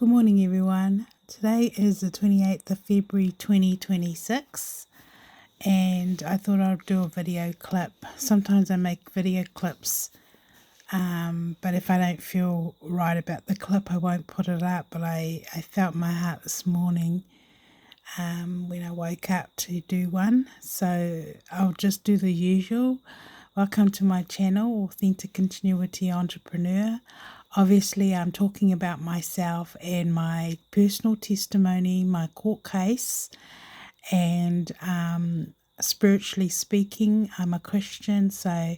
Good morning, everyone. Today is the 28th of February 2026, and I thought I'd do a video clip. Sometimes I make video clips, but if I don't feel right about the clip, I won't put it up. But I felt my heart this morning when I woke up to do one, so I'll just do the usual. Welcome to my channel, Authentic Continuity Entrepreneur. Obviously, I'm talking about myself and my personal testimony, my court case, and spiritually speaking, I'm a Christian, so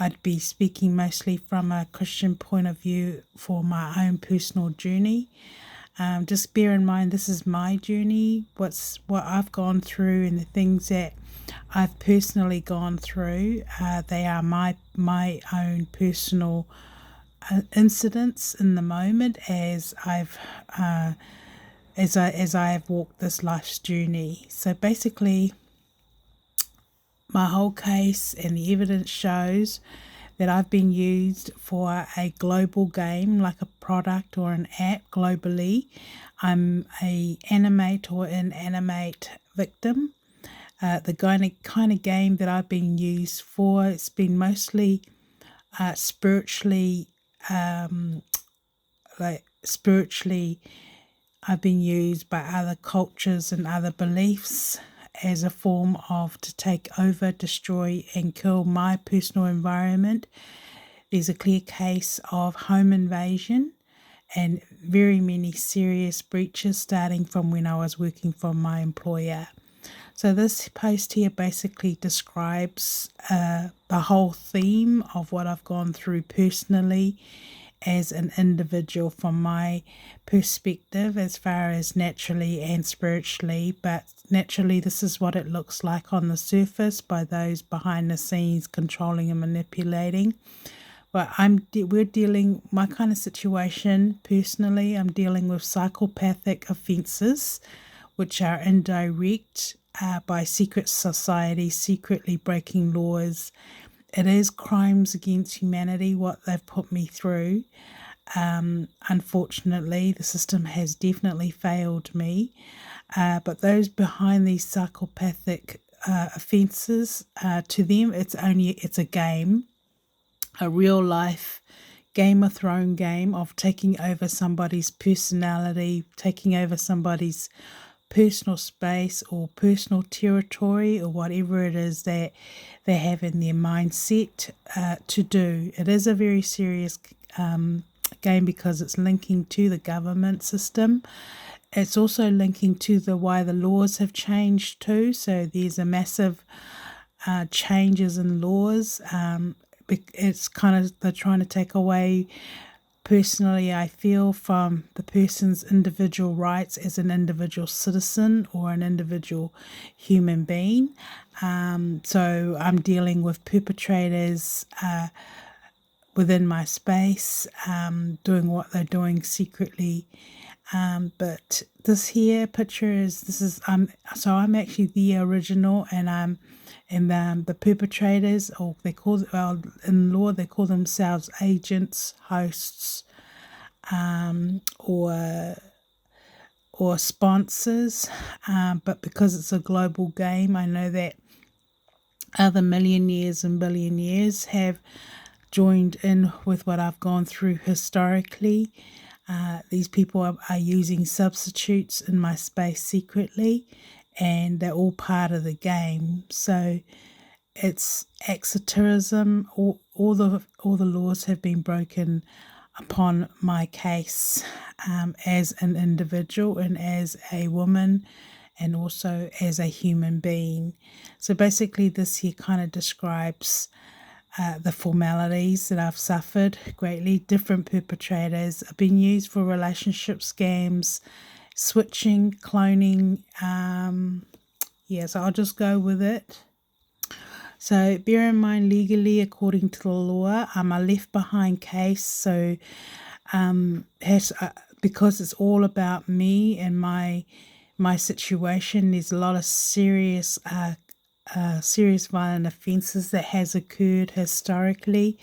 I'd be speaking mostly from a Christian point of view for my own personal journey. Just bear in mind, this is my journey, what I've gone through and the things that I've personally gone through. They are my own personal incidents in the moment as I've as I have walked this life's journey. So basically, my whole case and the evidence shows that I've been used for a global game, like a product or an app globally. I'm a animate or inanimate victim. The kind of game that I've been used for, it's been mostly spiritually, I've been used by other cultures and other beliefs as a form of to take over, destroy and kill my personal environment. There's a clear case of home invasion and very many serious breaches starting from when I was working for my employer. So this post here basically describes the whole theme of what I've gone through personally as an individual from my perspective, as far as naturally and spiritually. But naturally, this is what it looks like on the surface by those behind the scenes controlling and manipulating. But we're dealing, my kind of situation personally, I'm dealing with psychopathic offences, which are indirect by secret societies, secretly breaking laws. It is crimes against humanity, what they've put me through. Unfortunately, the system has definitely failed me. But those behind these psychopathic offences, to them, it's a game, a real life Game of Thrones game of taking over somebody's personality, taking over somebody's personal space or personal territory or whatever it is that they have in their mindset to do. It is a very serious game because it's linking to the government system. It's also linking to why the laws have changed too. So there's a massive changes in laws. It's kind of, they're trying to take away, personally, I feel, from the person's individual rights as an individual citizen or an individual human being. So I'm dealing with perpetrators within my space, doing what they're doing secretly. But this here picture is, so I'm actually the original, and the perpetrators, or in law they call themselves agents, hosts, or sponsors. But because it's a global game, I know that other millionaires and billionaires have joined in with what I've gone through historically. These people are using substitutes in my space secretly, and they're all part of the game. So it's acts of terrorism. All the laws have been broken upon my case as an individual and as a woman, and also as a human being. So basically, this here kind of describes the formalities that I've suffered greatly. Different perpetrators have been used for relationship scams, switching, cloning. So I'll just go with it. So bear in mind, legally, according to the law, I'm a left behind case. So because it's all about me and my situation, there's a lot of serious violent offences that has occurred historically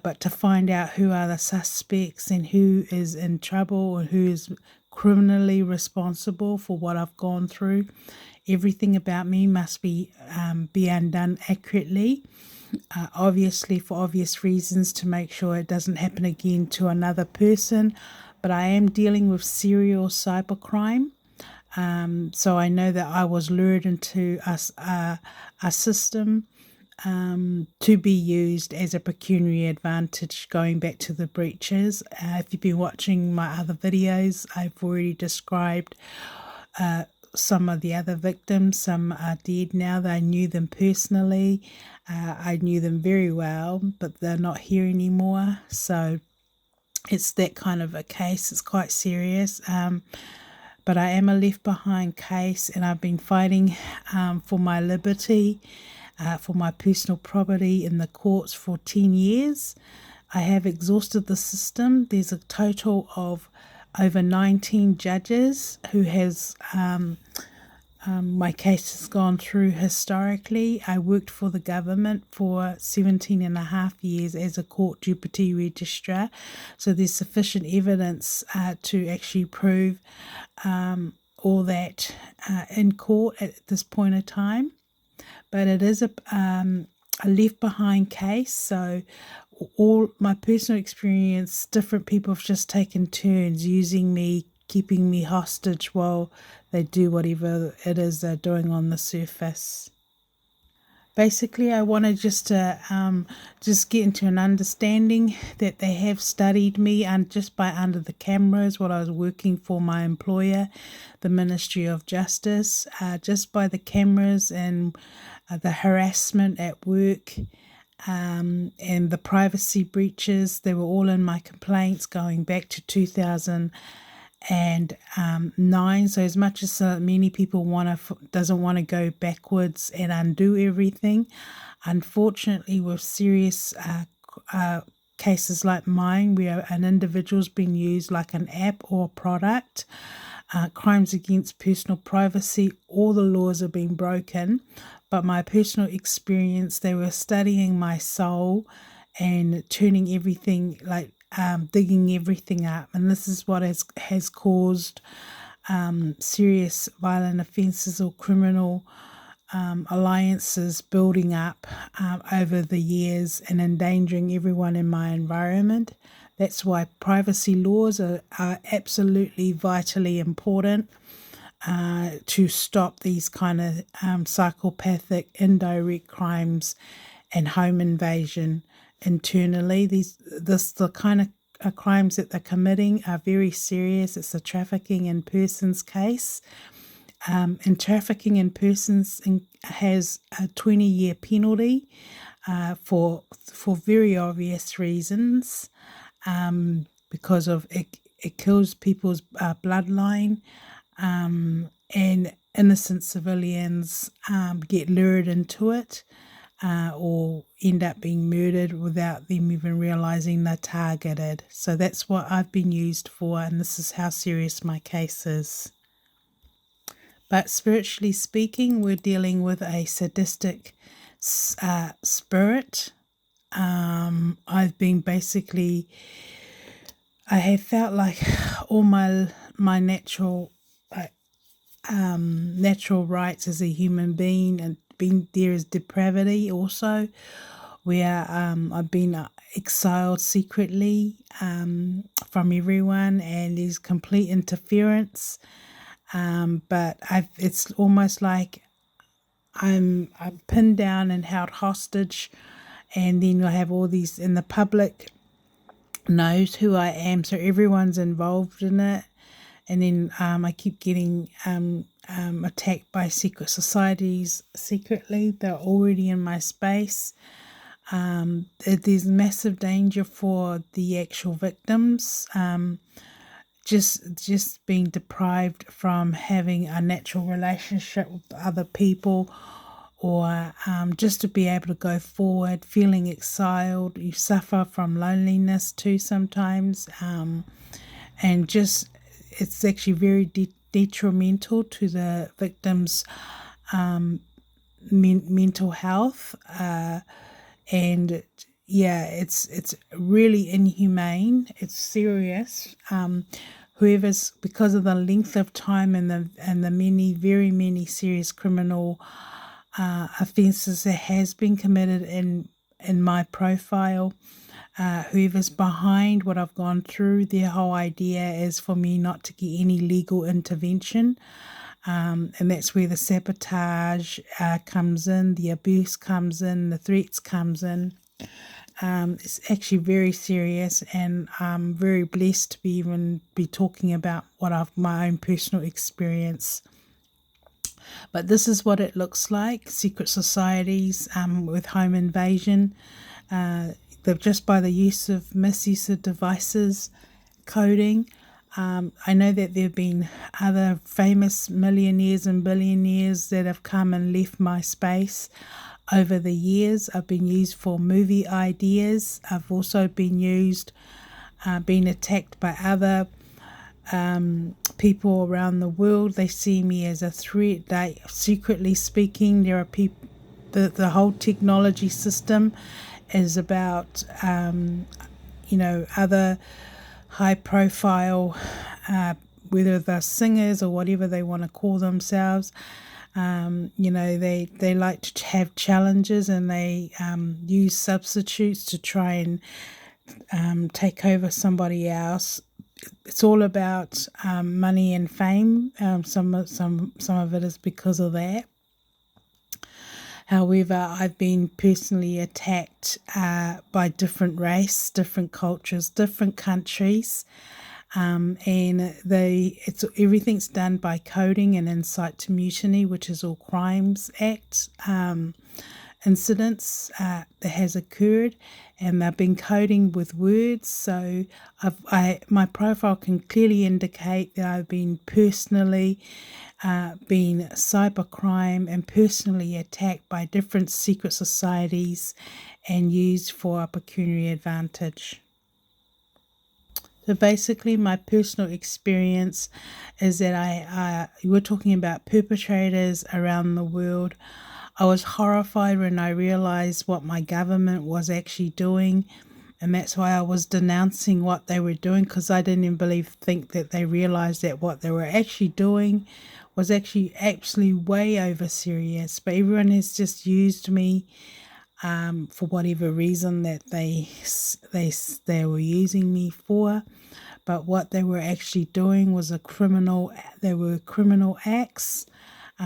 but to find out who are the suspects and who is in trouble and who is criminally responsible for what I've gone through. Everything about me must be undone accurately, obviously for obvious reasons, to make sure it doesn't happen again to another person. But I am dealing with serial cybercrime. So I know that I was lured into a system to be used as a pecuniary advantage, going back to the breaches. If you've been watching my other videos, I've already described some of the other victims. Some are dead now. I knew them personally. I knew them very well, but they're not here anymore. So it's that kind of a case. It's quite serious. But I am a left behind case, and I've been fighting for my liberty, for my personal property in the courts for 10 years. I have exhausted the system. There's a total of over 19 judges who has my case has gone through historically. I worked for the government for 17 and a half years as a court deputy registrar. So there's sufficient evidence to actually prove all that in court at this point in time. But it is a left behind case. So all my personal experience, different people have just taken turns using me, keeping me hostage while they do whatever it is they're doing on the surface. Basically, I wanted just to get into an understanding that they have studied me, and just by under the cameras while I was working for my employer, the Ministry of Justice, just by the cameras and the harassment at work and the privacy breaches. They were all in my complaints going back to 2009. So as much as many people doesn't want to go backwards and undo everything, unfortunately with serious cases like mine, where an individual's been used like an app or product, crimes against personal privacy, all the laws have been broken. But my personal experience, they were studying my soul and turning everything, digging everything up. And this is what has caused serious violent offences or criminal alliances building up over the years and endangering everyone in my environment. That's why privacy laws are absolutely vitally important to stop these kind of psychopathic indirect crimes and home invasion internally. The kind of crimes that they're committing are very serious. It's a trafficking in persons case. And trafficking in persons has a 20-year penalty for very obvious reasons, because of it kills people's bloodline, and innocent civilians get lured into it or end up being murdered without them even realizing they're targeted. So that's what I've been used for, and this is how serious my case is. But spiritually speaking, we're dealing with a sadistic spirit. I've been I have felt like all my natural natural rights as a human being, and there is depravity also, where I've been exiled secretly from everyone, and there's complete interference. But it's almost like I'm pinned down and held hostage, and then I have all these, and the public knows who I am, so everyone's involved in it. And then I keep getting attacked by secret societies secretly. They're already in my space. There's massive danger for the actual victims. Just being deprived from having a natural relationship with other people, or just to be able to go forward, feeling exiled. You suffer from loneliness too sometimes, and just it's actually very detrimental to the victim's mental health, and yeah, it's really inhumane. It's serious. Whoever's, because of the length of time and the many, very many serious criminal offences that has been committed in my profile, whoever's behind what I've gone through, their whole idea is for me not to get any legal intervention. And that's where the sabotage comes in, the abuse comes in, the threats comes in. It's actually very serious, and I'm very blessed to even be talking about my own personal experience. But this is what it looks like: secret societies with home invasion. Just by the misuse of devices, coding. I know that there have been other famous millionaires and billionaires that have come and left my space over the years. I've been used for movie ideas. I've also been been attacked by other people around the world. They see me as a threat. They, secretly speaking, there are people. The whole technology system is about other high profile, whether they're singers or whatever they want to call themselves. They like to have challenges, and they use substitutes to try and take over somebody else. It's all about money and fame. Some of it is because of that. However, I've been personally attacked by different race, different cultures, different countries, and everything's done by coding and incite to mutiny, which is all crimes act incidents that has occurred, and they've been coding with words. So my profile can clearly indicate that I've been personally been cybercrime and personally attacked by different secret societies and used for a pecuniary advantage. So basically, my personal experience is that we're talking about perpetrators around the world. I was horrified when I realized what my government was actually doing, and that's why I was denouncing what they were doing, because I didn't even think that they realized that what they were actually doing was actually way over serious. But everyone has just used me for whatever reason that they were using me for. But what they were actually doing was criminal acts.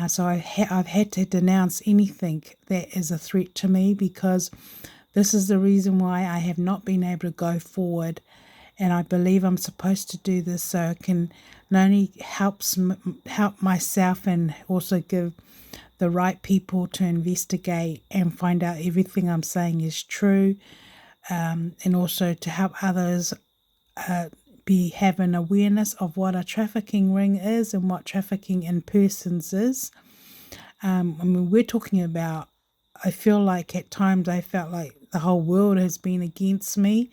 So I've had to denounce anything that is a threat to me, because this is the reason why I have not been able to go forward. And I believe I'm supposed to do this so I can not only help myself, and also give the right people to investigate and find out everything I'm saying is true, and also to help others have an awareness of what a trafficking ring is and what trafficking in persons is. We're talking about, I feel like at times I felt like the whole world has been against me,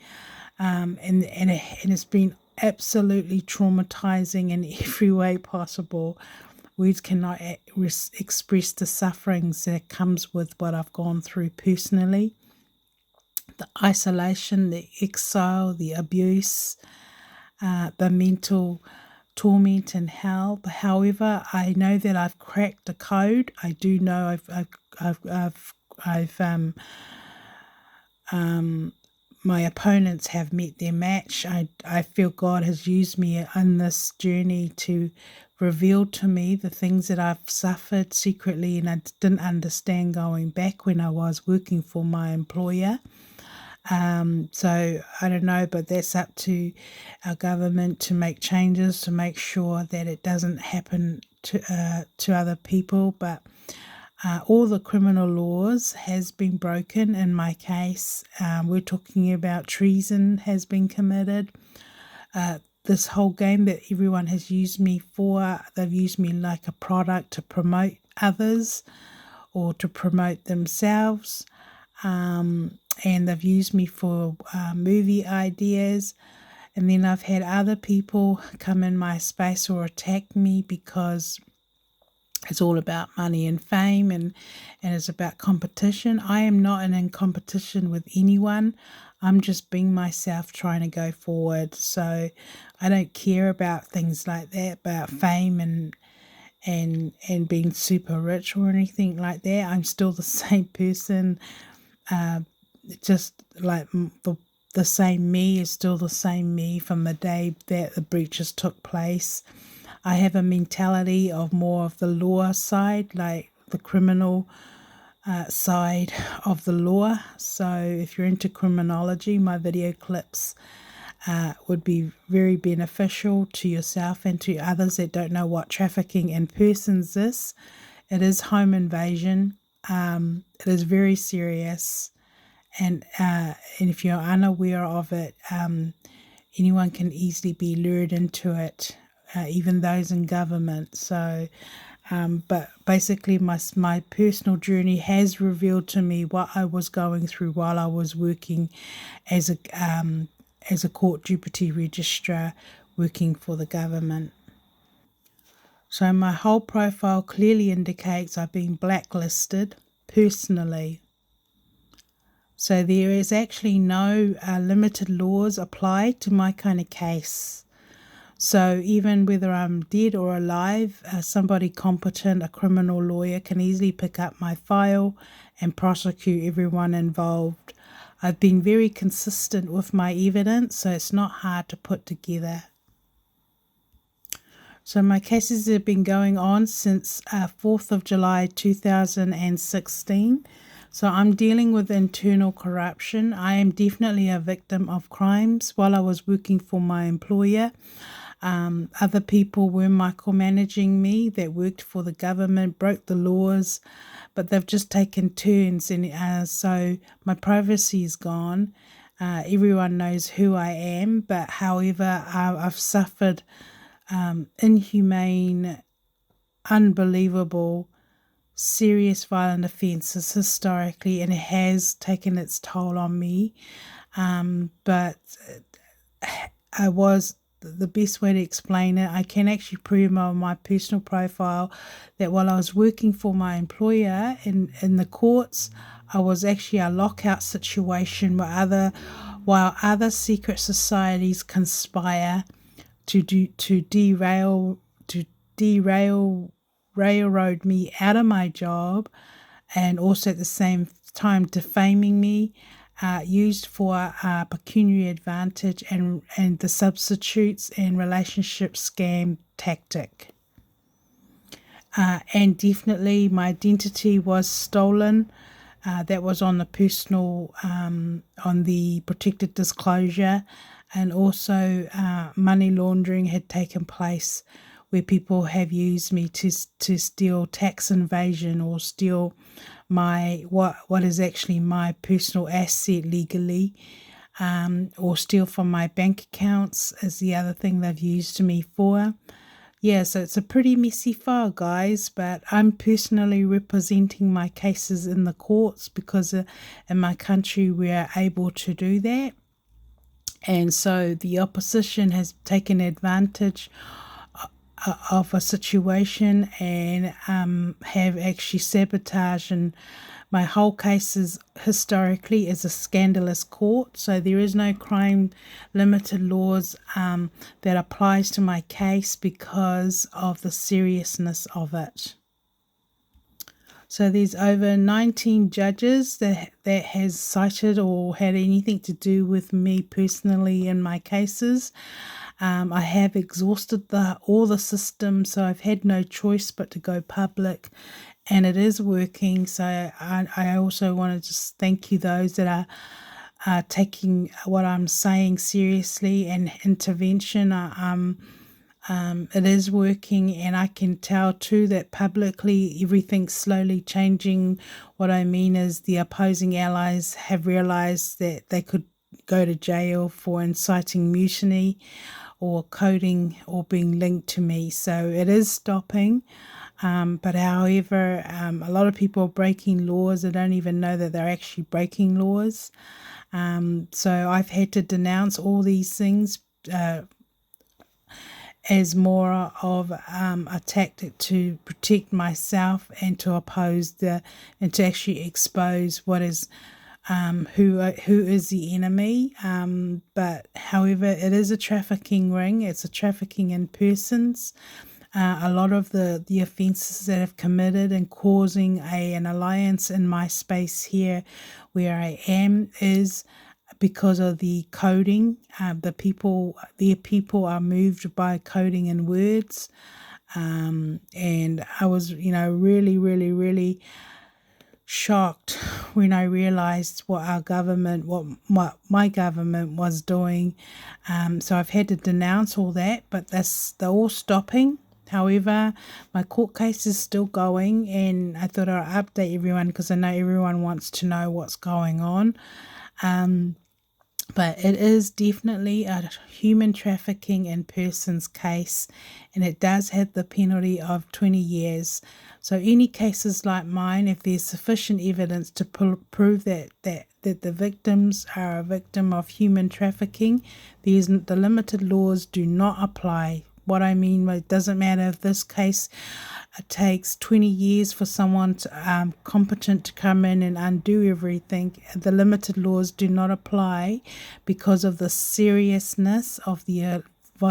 and it's been absolutely traumatizing in every way possible. Words cannot express the sufferings that comes with what I've gone through personally. The isolation, the exile, the abuse, the mental torment and hell. However, I know that I've cracked the code. I do know my opponents have met their match. I feel God has used me in this journey to reveal to me the things that I've suffered secretly and I didn't understand going back when I was working for my employer. So I don't know, but that's up to our government to make changes to make sure that it doesn't happen to other people. But all the criminal laws has been broken in my case. We're talking about treason has been committed. This whole game that everyone has used me for, they've used me like a product to promote others or to promote themselves. And they've used me for movie ideas. And then I've had other people come in my space or attack me because It's all about money and fame, and it's about competition. I am not in competition with anyone. I'm just being myself, trying to go forward. So I don't care about things like that, about fame and being super rich or anything like that. I'm still the same person. Just like the same me is still the same me from the day that the breaches took place. I have a mentality of more of the law side, like the criminal side of the law. So if you're into criminology, my video clips would be very beneficial to yourself and to others that don't know what trafficking in persons is. It is home invasion. It is very serious, and if you're unaware of it, anyone can easily be lured into it, even those in government. So, but basically, my personal journey has revealed to me what I was going through while I was working as a court deputy registrar, working for the government. So my whole profile clearly indicates I've been blacklisted personally. So there is actually no limited laws applied to my kind of case. So even whether I'm dead or alive, somebody competent, a criminal lawyer, can easily pick up my file and prosecute everyone involved. I've been very consistent with my evidence, so it's not hard to put together. So my cases have been going on since 4th of July 2016. So I'm dealing with internal corruption. I am definitely a victim of crimes while I was working for my employer. Other people were micromanaging me that worked for the government, broke the laws, but they've just taken turns, and so my privacy is gone. Everyone knows who I am, but however, I've suffered inhumane, unbelievable, serious violent offences historically, and it has taken its toll on me. But I was the best way to explain it. I can actually prove on my personal profile that while I was working for my employer in the courts, I was actually a lockout situation while other secret societies conspire to railroad me out of my job, and also at the same time defaming me, used for pecuniary advantage and the substitutes and relationship scam tactic. And definitely my identity was stolen. That was on the personal, on the protected disclosure, and also money laundering had taken place where people have used me to steal tax invasion or steal my what is actually my personal asset legally, or steal from my bank accounts is the other thing they've used me for. Yeah, so it's a pretty messy file, guys, but I'm personally representing my cases in the courts because in my country we are able to do that. And so the opposition has taken advantage of a situation and have actually sabotaged, and my whole case is historically is a scandalous court, so there is no crime limited laws that applies to my case because of the seriousness of it. So there's over 19 judges that has cited or had anything to do with me personally in my cases. I have exhausted all the systems, so I've had no choice but to go public, and it is working. So I also want to just thank you those that are taking what I'm saying seriously and intervention. It is working, and I can tell too that publicly everything's slowly changing. What I mean is the opposing allies have realized that they could go to jail for inciting mutiny or coding or being linked to me. So it is stopping. But however, a lot of people are breaking laws. They don't even know that they're actually breaking laws. So I've had to denounce all these things as more of a tactic to protect myself and to oppose and to actually expose what is who is the enemy. But however, it is a trafficking ring. It's a trafficking in persons. A lot of the offences that have committed and causing an alliance in my space here where I am is because of the coding. Their people are moved by coding in words. And I was, really, really, really shocked when I realized what our government, what my government was doing. So I've had to denounce all that, but they're all stopping. However, my court case is still going, and I thought I'd update everyone because I know everyone wants to know what's going on. But it is definitely a human trafficking in persons case, and it does have the penalty of 20 years. So any cases like mine, if there's sufficient evidence to prove that the victims are a victim of human trafficking, the limited laws do not apply. What I mean, it doesn't matter if this case takes 20 years for someone competent to come in and undo everything. The limited laws do not apply because of the seriousness of the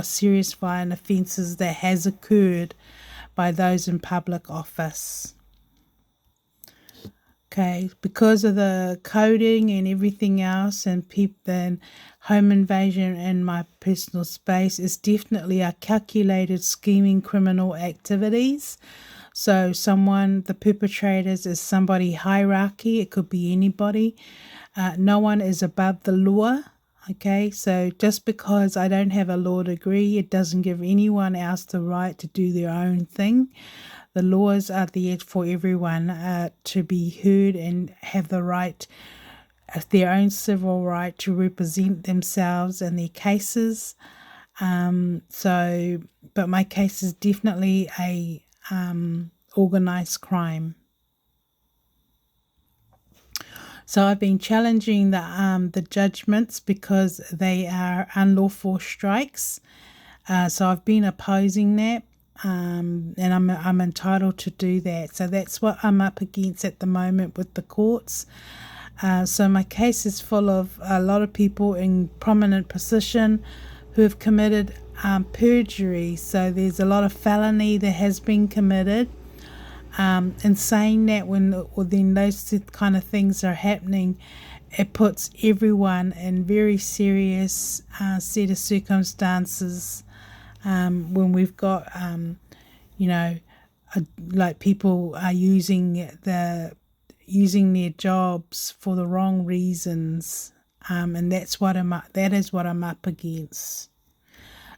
serious violent offences that has occurred by those in public office. Okay, because of the coding and everything else and home invasion in my personal space is definitely a calculated scheming criminal activities. So the perpetrators is somebody hierarchy. It could be anybody. No one is above the law. Okay, so just because I don't have a law degree, it doesn't give anyone else the right to do their own thing. The laws are there for everyone to be heard and have the right, their own civil right to represent themselves in their cases. But my case is definitely a organised crime. So I've been challenging the judgments because they are unlawful strikes. So I've been opposing that. And I'm entitled to do that. So that's what I'm up against at the moment with the courts. So my case is full of a lot of people in prominent position who have committed perjury. So there's a lot of felony that has been committed. And saying that when those kind of things are happening, it puts everyone in very serious set of circumstances. When we've got, like people are using their jobs for the wrong reasons, and that is what I'm up against.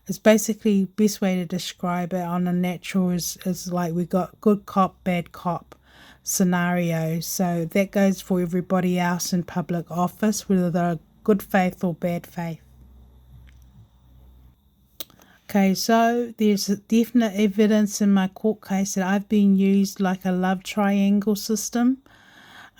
It's basically best way to describe it on a natural is like we got good cop, bad cop scenario. So that goes for everybody else in public office, whether they're good faith or bad faith. Okay, so there's definite evidence in my court case that I've been used like a love triangle system.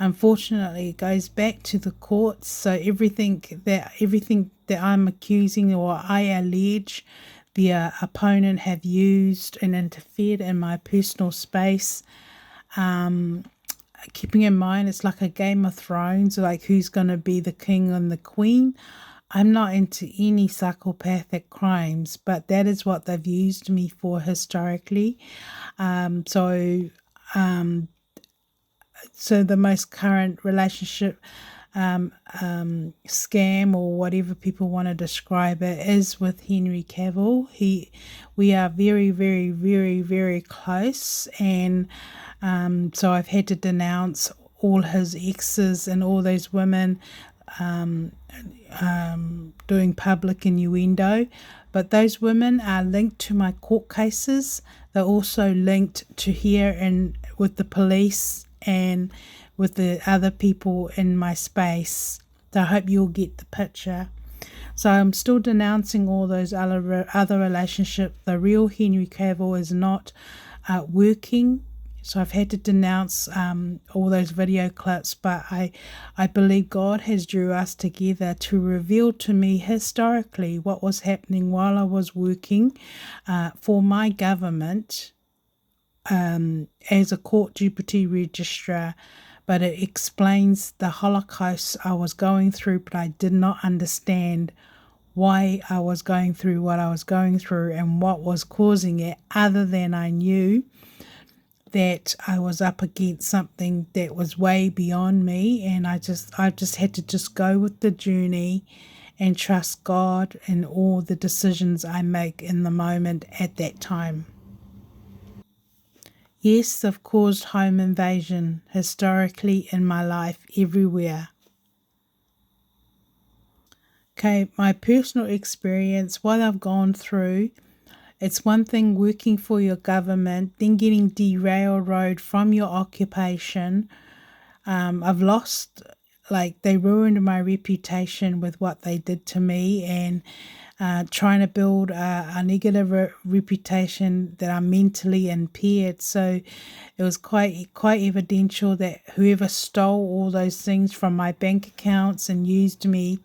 Unfortunately, it goes back to the courts. So everything that I'm accusing or I allege the opponent have used and interfered in my personal space. Keeping in mind, it's like a Game of Thrones, like who's going to be the king and the queen. I'm not into any psychopathic crimes, but that is what they've used me for historically. So the most current relationship scam or whatever people want to describe it is with Henry Cavill. We are very, very, very, very close, and so I've had to denounce all his exes and all those women doing public innuendo. But those women are linked to my court cases. They're also linked to here and with the police and with the other people in my space. So I hope you'll get the picture. So I'm still denouncing all those other relationships. The real Henry Cavill is not working. So I've had to denounce all those video clips, but I believe God has drew us together to reveal to me historically what was happening while I was working for my government as a court deputy registrar. But it explains the Holocaust I was going through, but I did not understand why I was going through what I was going through and what was causing it, other than I knew that I was up against something that was way beyond me, and I just had to just go with the journey and trust God in all the decisions I make in the moment at that time. Yes, they've caused home invasion historically in my life everywhere. Okay, my personal experience, what I've gone through, it's one thing working for your government, then getting derailed from your occupation. I've lost, they ruined my reputation with what they did to me, and trying to build a negative reputation that I'm mentally impaired. So it was quite evidential that whoever stole all those things from my bank accounts and used me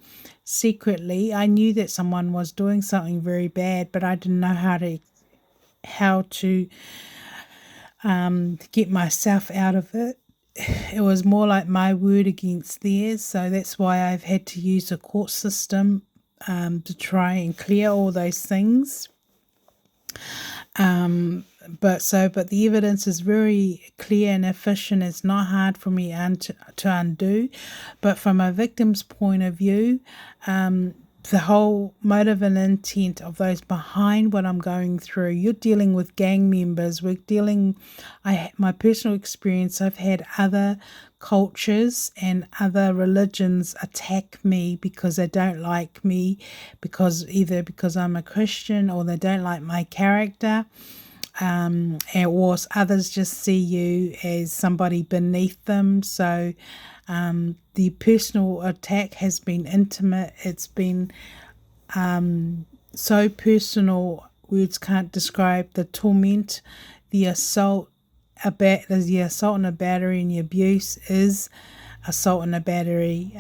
secretly, I knew that someone was doing something very bad, but I didn't know how to get myself out of it. It was more like my word against theirs, so that's why I've had to use the court system to try and clear all those things. But the evidence is very clear and efficient. It's not hard for me to undo. But from a victim's point of view, the whole motive and intent of those behind what I'm going through, you're dealing with gang members. My personal experience, I've had other cultures and other religions attack me because they don't like me, either because I'm a Christian or they don't like my character. Or others just see you as somebody beneath them. So the personal attack has been intimate. It's been so personal, words can't describe the torment, the assault, the assault and a battery, and the abuse is assault and a battery.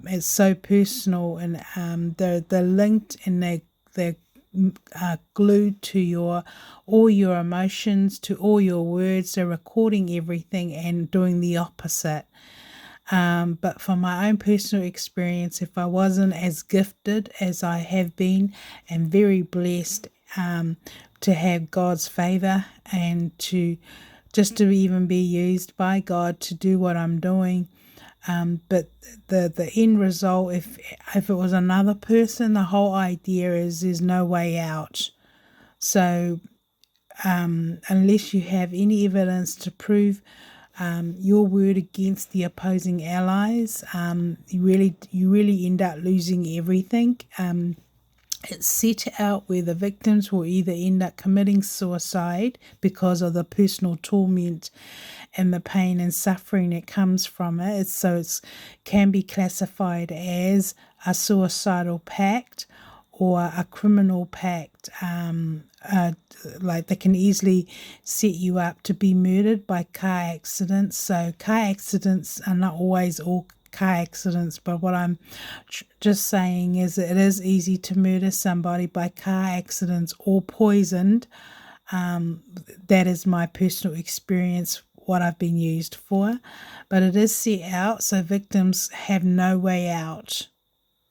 It's so personal, and they're linked, and they're glued to all your emotions, to all your words. They're recording everything and doing the opposite. But from my own personal experience, if I wasn't as gifted as I have been, and very blessed to have God's favor and to even be used by God to do what I'm doing, but the end result, if it was another person, the whole idea is there's no way out. So unless you have any evidence to prove your word against the opposing allies, you really end up losing everything. It's set out where the victims will either end up committing suicide because of the personal torment and the pain and suffering that comes from it. It can be classified as a suicidal pact or a criminal pact. They can easily set you up to be murdered by car accidents. So car accidents are not always all car accidents, but what I'm just saying is that it is easy to murder somebody by car accidents or poisoned. That is my personal experience, what I've been used for, but it is set out so victims have no way out.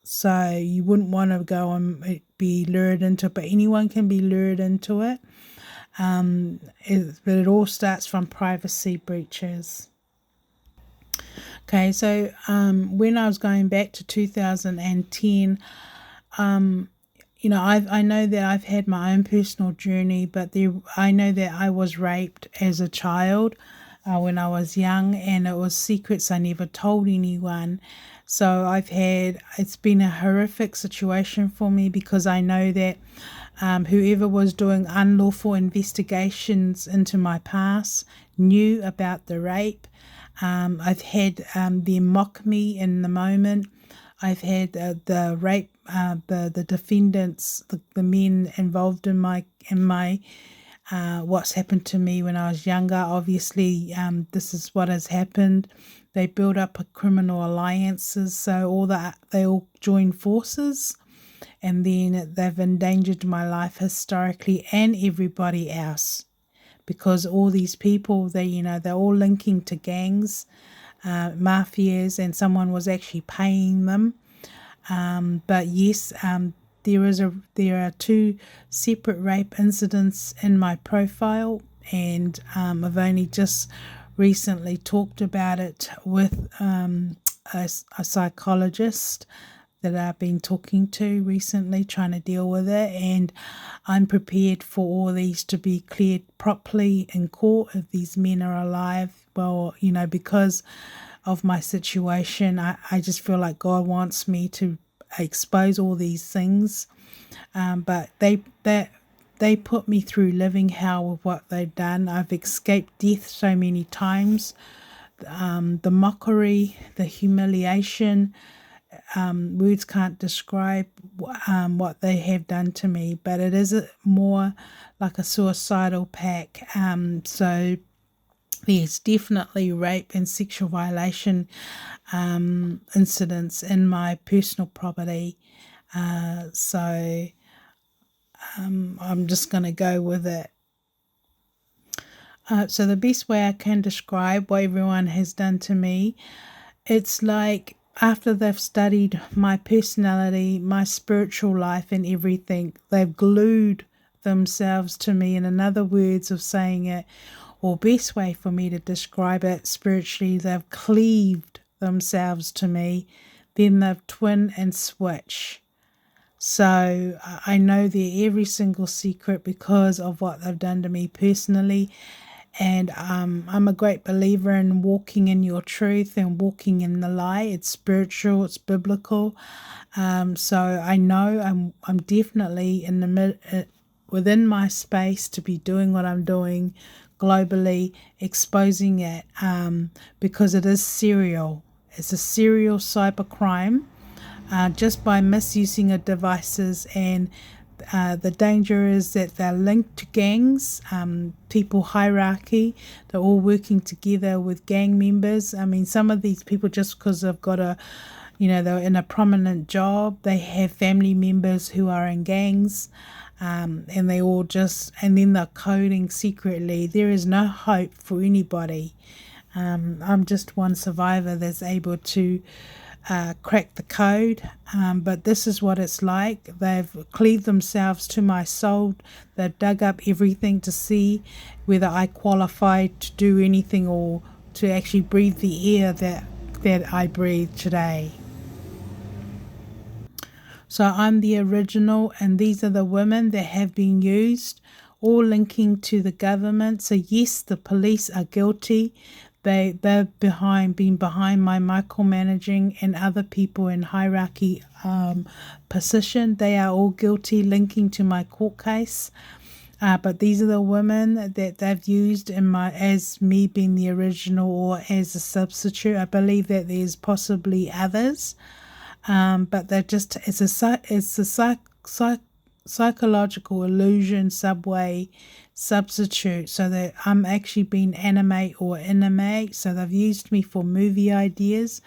So you wouldn't want to go and be lured into it, but anyone can be lured into it. But it all starts from privacy breaches. Okay, so when I was going back to 2010, I know that I've had my own personal journey, but I know that I was raped as a child when I was young, and it was secrets I never told anyone. So it's been a horrific situation for me, because I know that whoever was doing unlawful investigations into my past knew about the rape. I've had them mock me in the moment. I've had the rape, the defendants, the men involved in my what's happened to me when I was younger. Obviously, this is what has happened. They build up a criminal alliances, so they all join forces, and then they've endangered my life historically and everybody else, because all these people, they're all linking to gangs, mafias, and someone was actually paying them. But yes, there are two separate rape incidents in my profile, and I've only just recently talked about it with a psychologist that I've been talking to recently, trying to deal with it, and I'm prepared for all these to be cleared properly in court if these men are alive. Well, because of my situation, I just feel like God wants me to expose all these things, but they put me through living hell with what they've done. I've escaped death so many times. The mockery, the humiliation, words can't describe what they have done to me, but it is more like a suicidal pact. So there's definitely rape and sexual violation incidents in my personal property. So I'm just going to go with it. So the best way I can describe what everyone has done to me, it's like after they've studied my personality, my spiritual life and everything, they've glued themselves to me. In other words of saying it, or best way for me to describe it spiritually, they've cleaved themselves to me, then they've twin and switch. So I know their every single secret because of what they've done to me personally. And I'm a great believer in walking in your truth and walking in the light. It's spiritual, it's biblical. So I know I'm definitely in the within my space to be doing what I'm doing globally, exposing it, because it is serial. It's a serial cybercrime, just by misusing of devices, and the danger is that they're linked to gangs, people hierarchy. They're all working together with gang members. I mean, some of these people, just because they've got they're in a prominent job, they have family members who are in gangs, and they all and then they're coding secretly. There is no hope for anybody. I'm just one survivor that's able to crack the code, but this is what it's like. They've cleaved themselves to my soul. They've dug up everything to see whether I qualify to do anything or to actually breathe the air that I breathe today. So I'm the original, and these are the women that have been used, all linking to the government. So yes, the police are guilty. They've been behind my micromanaging and other people in hierarchy position. They are all guilty, linking to my court case. But these are the women that they've used as me being the original or as a substitute. I believe that there's possibly others. But they're just, it's a psychological illusion substitute, so that I'm actually being animate or inanimate. So they've used me for movie ideas.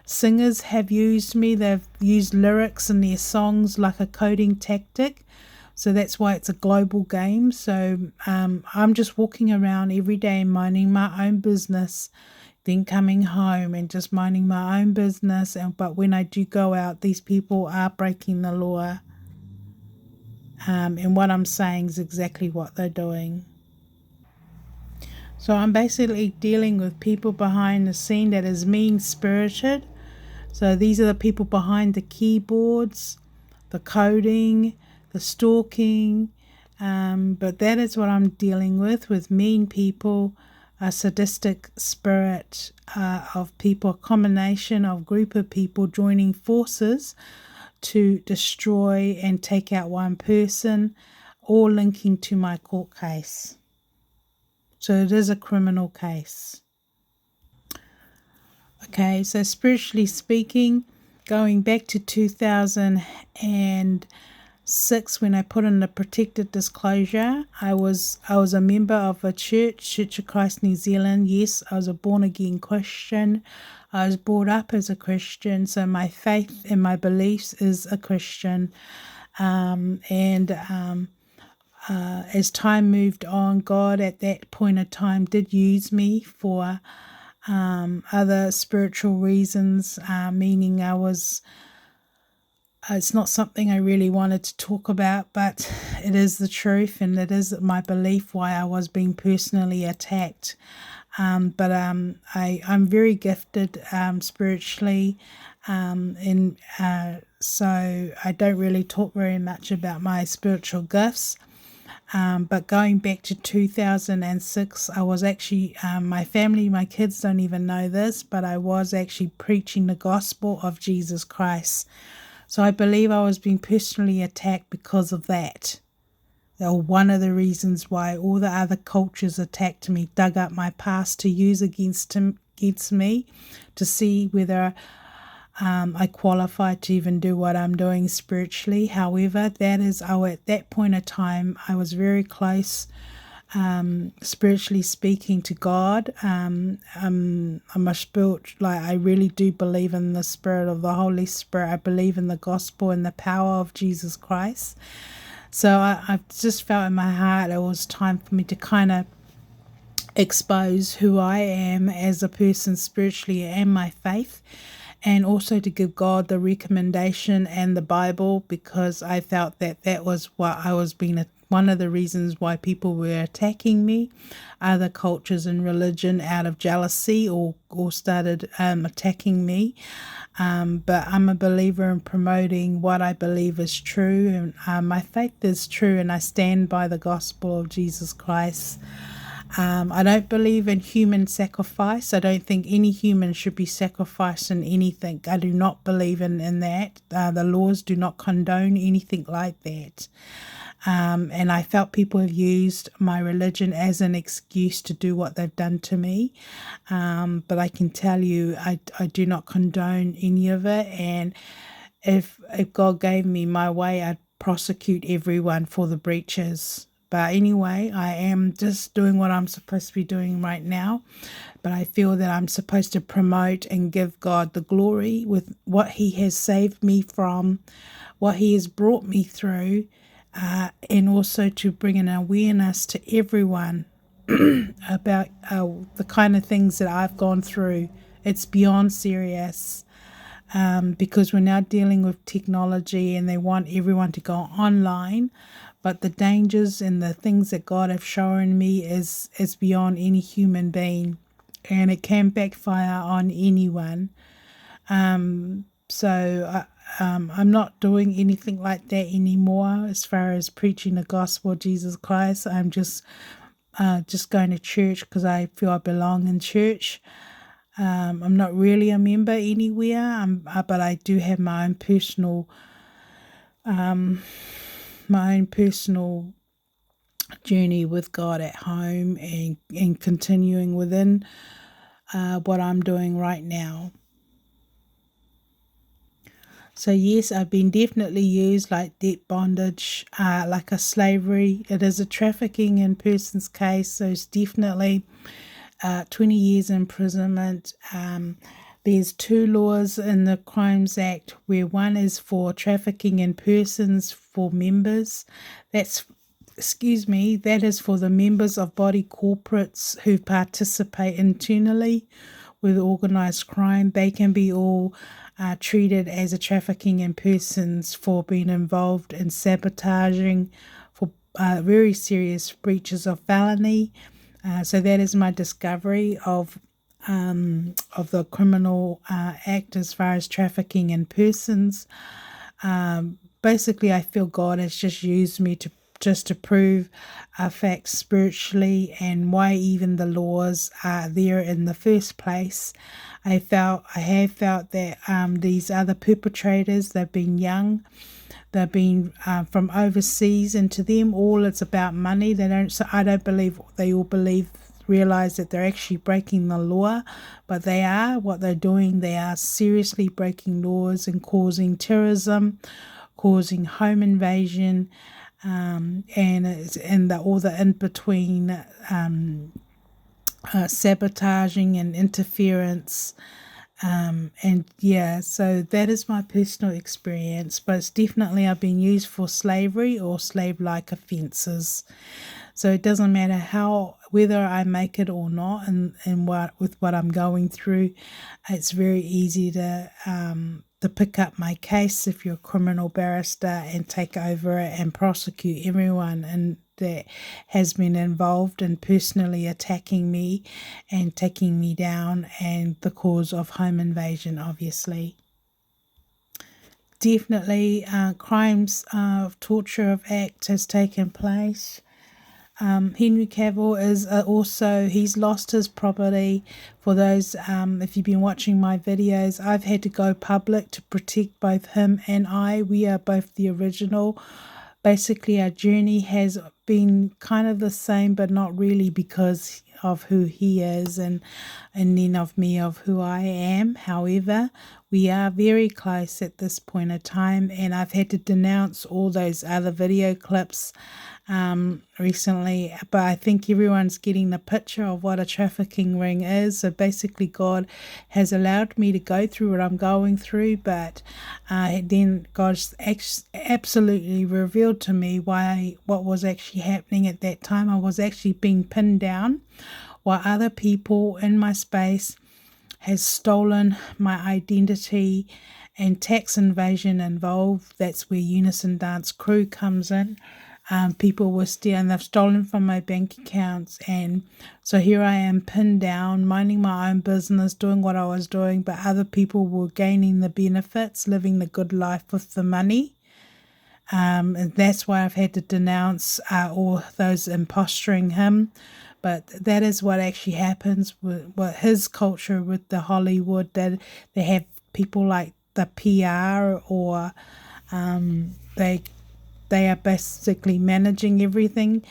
Singers have used me. They've used lyrics in their songs like a coding tactic. So that's why it's a global game. So I'm just walking around every day minding my own business, then coming home and just minding my own business. But when I do go out, these people are breaking the law. And what I'm saying is exactly what they're doing. So I'm basically dealing with people behind the scene that is mean-spirited. So these are the people behind the keyboards, the coding, the stalking. But that is what I'm dealing with mean people, a sadistic spirit of people, a combination of group of people joining forces to destroy and take out one person, all linking to my court case. So it is a criminal case. Okay, so spiritually speaking, going back to 2000 and 6, when I put in the protected disclosure, I was a member of a Church of Christ New Zealand. Yes, I was a born again Christian. I was brought up as a Christian, so my faith and my beliefs is a Christian. As time moved on, God at that point of time did use me for other spiritual reasons, meaning it's not something I really wanted to talk about, but it is the truth, and it is my belief why I was being personally attacked. I'm very gifted spiritually, so I don't really talk very much about my spiritual gifts. But going back to 2006, I was actually, my family, my kids don't even know this, but I was actually preaching the gospel of Jesus Christ. So I believe I was being personally attacked because of that. One of the reasons why all the other cultures attacked me, dug up my past to use against me, to see whether I qualified to even do what I'm doing spiritually. However, at that point of time, I was very close, spiritually speaking, to God. I'm a I really do believe in the Spirit of the Holy Spirit. I believe in the gospel and the power of Jesus Christ. So I just felt in my heart it was time for me to kind of expose who I am as a person spiritually and my faith, and also to give God the recommendation and the Bible, because I felt that was what I was being one of the reasons why people were attacking me, other cultures and religion, out of jealousy or started attacking me. But I'm a believer in promoting what I believe is true, and my faith is true, and I stand by the gospel of Jesus Christ. I don't believe in human sacrifice. I don't think any human should be sacrificed in anything. I do not believe in that. The laws do not condone anything like that. And I felt people have used my religion as an excuse to do what they've done to me. But I can tell you, I do not condone any of it. And if God gave me my way, I'd prosecute everyone for the breaches. But anyway, I am just doing what I'm supposed to be doing right now. But I feel that I'm supposed to promote and give God the glory with what He has saved me from, what He has brought me through, and also to bring an awareness to everyone about the kind of things that I've gone through. It's beyond serious. Because we're now dealing with technology and they want everyone to go online. But the dangers and the things that God have shown me is beyond any human being. And it can backfire on anyone. So I'm not doing anything like that anymore as far as preaching the gospel of Jesus Christ. I'm just going to church because I feel I belong in church. I'm not really a member anywhere, but I do have my own personal journey with God at home, and continuing within what I'm doing right now. So yes, I've been definitely used like debt bondage, like a slavery. It is a trafficking in persons case, so it's definitely 20 years imprisonment. There's 2 laws in the Crimes Act, where one is for trafficking in persons for members. That is for the members of body corporates who participate internally with organised crime. They can be all treated as a trafficking in persons for being involved in sabotaging, for very serious breaches of felony. So that is my discovery of the criminal act as far as trafficking in persons. Basically, I feel God has just used me to prove facts spiritually, and why even the laws are there in the first place. I have felt that these other perpetrators, they've been young. They've been from overseas, and to them all it's about money. I don't believe they all realize that they're actually breaking the law, but what they're doing, they are seriously breaking laws and causing terrorism, causing home invasion, and all the in between, sabotaging and interference. And yeah, so that is my personal experience, but it's definitely I've been used for slavery or slave-like offences. So it doesn't matter whether I make it or not, and with what I'm going through, it's very easy to pick up my case if you're a criminal barrister and take over it and prosecute everyone and that has been involved in personally attacking me and taking me down, and the cause of home invasion, obviously. Definitely crimes of torture of acts has taken place. Henry Cavill is also, he's lost his property. For those, if you've been watching my videos, I've had to go public to protect both him and I. We are both the original. Basically, our journey has been kind of the same, but not really, because of who he is and then of me, of who I am. However, we are very close at this point of time, and I've had to denounce all those other video clips recently, but I think everyone's getting the picture of what a trafficking ring is. So basically, God has allowed me to go through what I'm going through, but then God's absolutely revealed to me what was actually happening at that time. I was actually being pinned down while other people in my space has stolen my identity, and tax invasion involved. That's where Unison Dance Crew comes in. People were stealing, they've stolen from my bank accounts, and so here I am pinned down, minding my own business, doing what I was doing, but other people were gaining the benefits, living the good life with the money. And that's why I've had to denounce all those imposturing him. But that is what actually happens with what his culture with the Hollywood, that they have people like the PR, or they are basically managing everything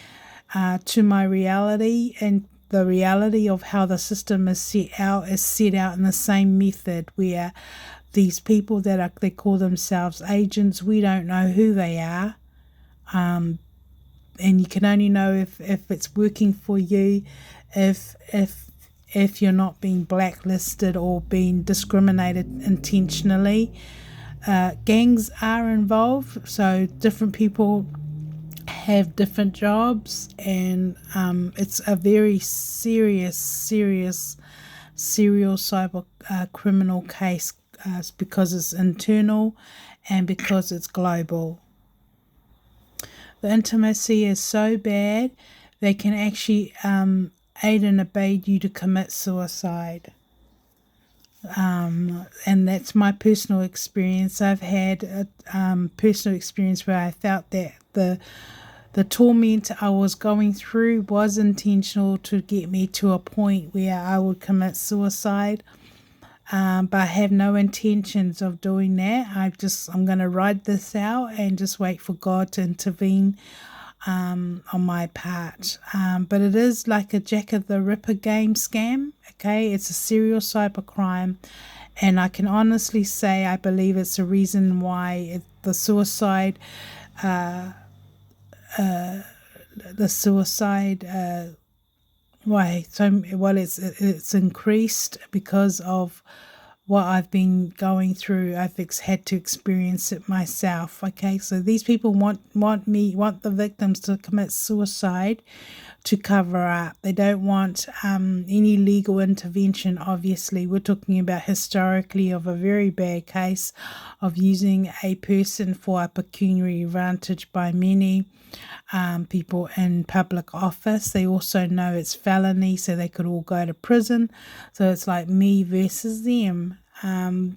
to my reality, and the reality of how the system is set out in the same method, where these people they call themselves agents, we don't know who they are, and you can only know if it's working for you, if you're not being blacklisted or being discriminated intentionally. Gangs are involved, so different people have different jobs, and it's a very serious serial cyber criminal case, because it's internal and because it's global. The intimacy is so bad they can actually aid and abet you to commit suicide. And that's my personal experience. I've had a personal experience where I felt that the torment I was going through was intentional to get me to a point where I would commit suicide. But I have no intentions of doing that. I'm going to ride this out and just wait for God to intervene on my part. But it is like a Jack of the Ripper game scam. Okay, it's a serial cybercrime, and I can honestly say I believe it's the reason why the suicide it's increased because of what I've been going through. I've had to experience it myself. Okay, so these people want the victims to commit suicide to cover up. They don't want any legal intervention. Obviously, we're talking about historically of a very bad case of using a person for a pecuniary advantage by many people in public office. They also know it's felony, so they could all go to prison. So it's like me versus them.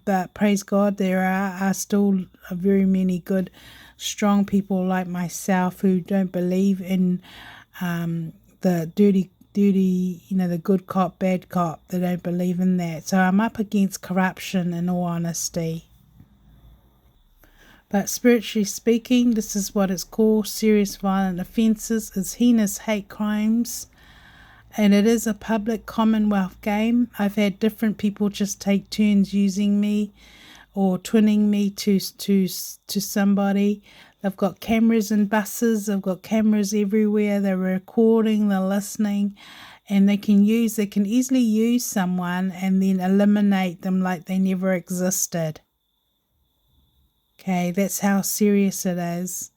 But praise God, there are still very many good, strong people like myself who don't believe in the dirty, the good cop, bad cop. They don't believe in that. So I'm up against corruption, in all honesty. But spiritually speaking, this is what it's called: serious violent offences. It's heinous hate crimes, and it is a public commonwealth game. I've had different people just take turns using me or twinning me to somebody. They've got cameras in buses. They've got cameras everywhere. They're recording. They're listening, and they can easily use someone and then eliminate them like they never existed. Okay, that's how serious it is.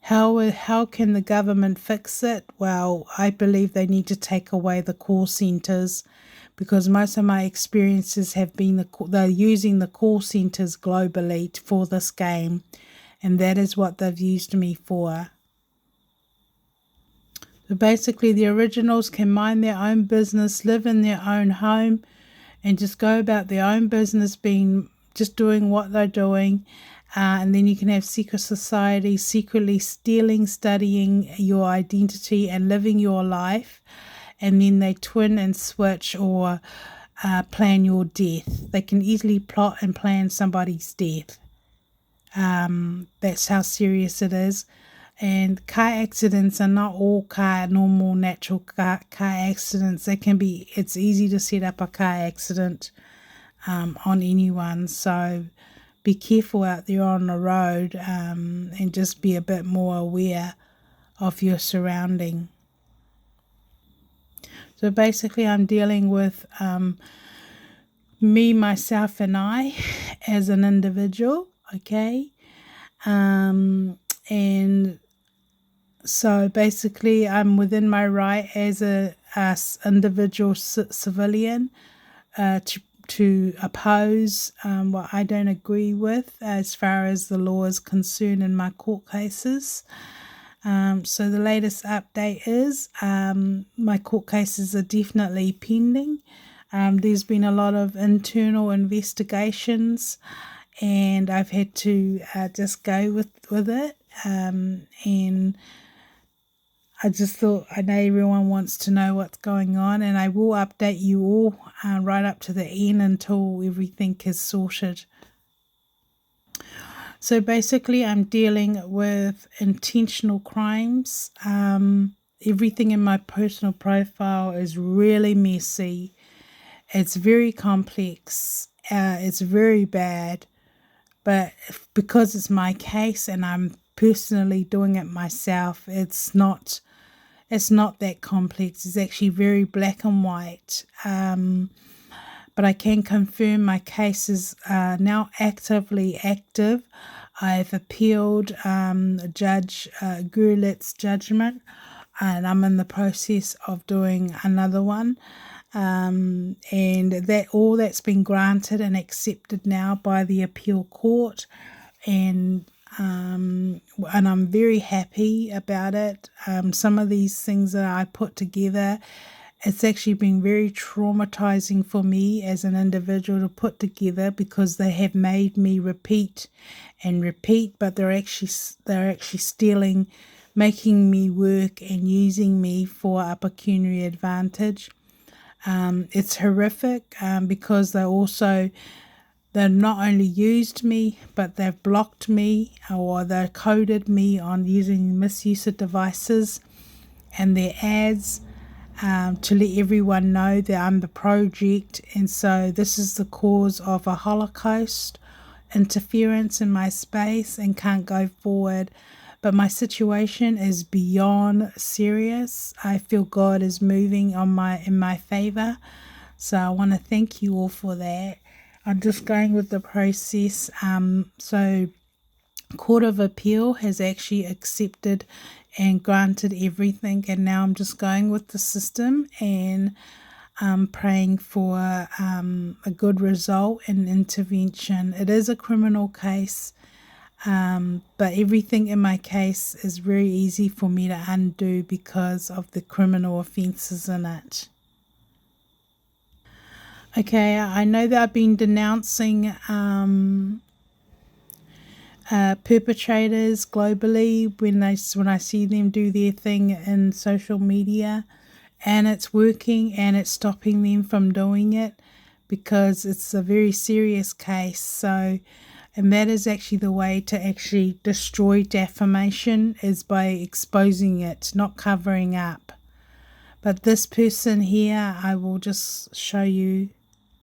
How can the government fix it? Well, I believe they need to take away the call centres, because most of my experiences have been they're using the call centres globally for this game, and that is what they've used me for. So basically, the originals can mind their own business, live in their own home, and just go about their own business, just doing what they're doing. And then you can have secret society secretly stealing, studying your identity and living your life. And then they twin and switch or plan your death. They can easily plot and plan somebody's death. That's how serious it is. And car accidents are not all normal natural car accidents. It's easy to set up a car accident on anyone. So be careful out there on the road, and just be a bit more aware of your surrounding. So basically I'm dealing with me, myself, and I as an individual, okay? And so basically I'm within my right as a individual civilian to oppose what I don't agree with as far as the law is concerned in my court cases. So the latest update is my court cases are definitely pending. There's been a lot of internal investigations, and I've had to just go with it. And I just thought, I know everyone wants to know what's going on, and I will update you all right up to the end until everything is sorted. So basically I'm dealing with intentional crimes. Everything in my personal profile is really messy. It's very complex. It's very bad. But because it's my case and I'm personally doing it myself, it's not that complex. It's actually very black and white. But I can confirm my case is now actively active. I've appealed Judge Gurlitt's judgment, and I'm in the process of doing another one. And that's been granted and accepted now by the appeal court, and I'm very happy about it. Some of these things that I put together, it's actually been very traumatizing for me as an individual to put together, because they have made me repeat and repeat, but they're actually stealing, making me work and using me for a pecuniary advantage. It's horrific because they've not only used me, but they've blocked me, or they've coded me on using misuse of devices and their ads to let everyone know that I'm the project. And so this is the cause of a Holocaust interference in my space and can't go forward. But my situation is beyond serious. I feel God is moving in my favor. So I want to thank you all for that. I'm just going with the process. So Court of Appeal has actually accepted and granted everything, and now I'm just going with the system and praying for a good result and intervention. It is a criminal case, but everything in my case is very easy for me to undo because of the criminal offences in it. Okay, I know that I've been denouncing perpetrators globally when I see them do their thing in social media, and it's working and it's stopping them from doing it because it's a very serious case. So, and that is actually the way to actually destroy defamation, is by exposing it, not covering up. But this person here, I will just show you